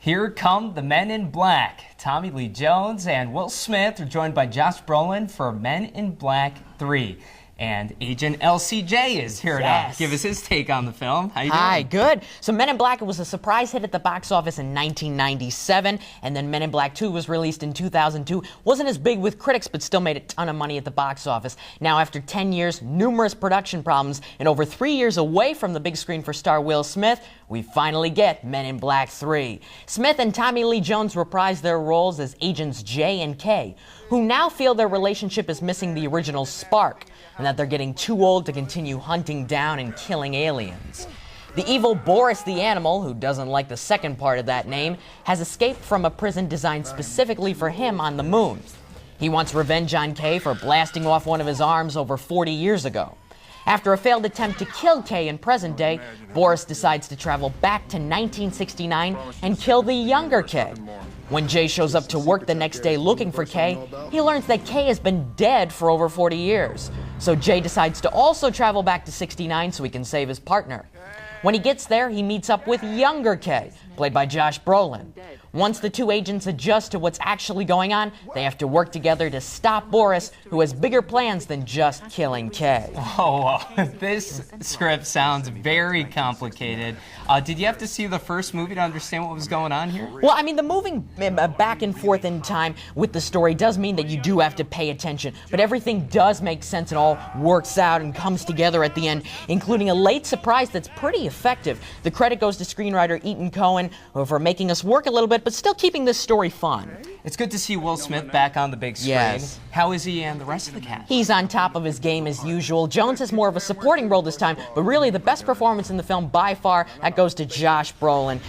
Here come the Men in Black. Tommy Lee Jones and Will Smith are joined by Josh Brolin for Men in Black 3. And Agent LCJ is here to give us his take on the film. How you doing? Hi, good. So Men in Black was a surprise hit at the box office in 1997, and then Men in Black 2 was released in 2002. Wasn't as big with critics, but still made a ton of money at the box office. Now, after 10 years, numerous production problems, and over 3 years away from the big screen for star Will Smith, we finally get Men in Black 3. Smith and Tommy Lee Jones reprise their roles as agents J and K, who now feel their relationship is missing the original spark, and that they're getting too old to continue hunting down and killing aliens. The evil Boris the Animal, who doesn't like the second part of that name, has escaped from a prison designed specifically for him on the moon. He wants revenge on K for blasting off one of his arms over 40 years ago. After a failed attempt to kill K in present day, Boris decides to travel back to 1969 and kill the younger K. When Jay shows up to work the next day looking for K, he learns that K has been dead for over 40 years. So Jay decides to also travel back to 69 so he can save his partner. When he gets there, he meets up with younger K, played by Josh Brolin. Once the two agents adjust to what's actually going on, they have to work together to stop Boris, who has bigger plans than just killing K. Oh, this script sounds very complicated. Did you have to see the first movie to understand what was going on here? Well, I mean, the moving back and forth in time with the story does mean that you do have to pay attention, but everything does make sense and all works out and comes together at the end, including a late surprise that's pretty effective. The credit goes to screenwriter Ethan Cohen for making us work a little bit, but still keeping this story fun. It's good to see Will Smith back on the big screen. Yes. How is he and the rest of the cast? He's on top of his game as usual. Jones has more of a supporting role this time, but really the best performance in the film by far, that goes to Josh Brolin,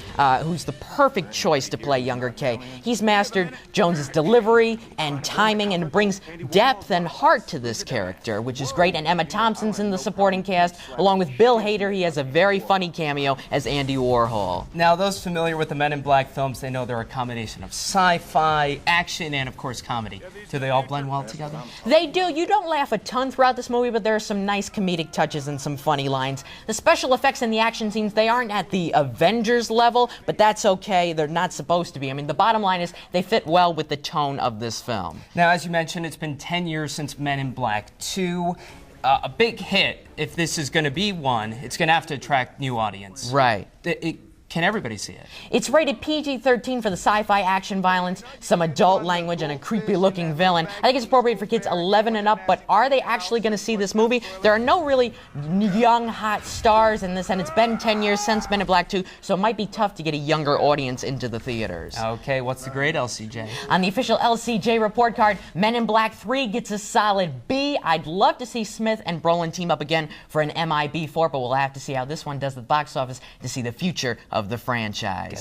who's the perfect choice to play younger K. He's mastered Jones's delivery and timing and brings depth and heart to this character, which is great. And Emma Thompson's in the supporting cast, along with Bill Hader. He has a very funny cameo as Andy Warhol. Now, those familiar with the Men in Black films, they know they're a combination of sci-fi, action, and of course comedy. Do they all blend well together? They do. You don't laugh a ton throughout this movie, but there are some nice comedic touches and some funny lines. The special effects and the action scenes, they aren't at the Avengers level, but that's okay. They're not supposed to be. I mean, the bottom line is they fit well with the tone of this film. Now, as you mentioned, it's been 10 years since Men in Black 2. A big hit, if this is going to be one, it's going to have to attract new audience. Right. Can everybody see it? It's rated PG-13 for the sci-fi action violence, some adult language, and a creepy-looking villain. I think it's appropriate for kids 11 and up, but are they actually going to see this movie? There are no really young, hot stars in this, and it's been 10 years since Men in Black 2, so it might be tough to get a younger audience into the theaters. Okay, what's the grade, LCJ? On the official LCJ report card, Men in Black 3 gets a solid B. I'd love to see Smith and Brolin team up again for an MIB4, but we'll have to see how this one does at the box office to see the future of the franchise.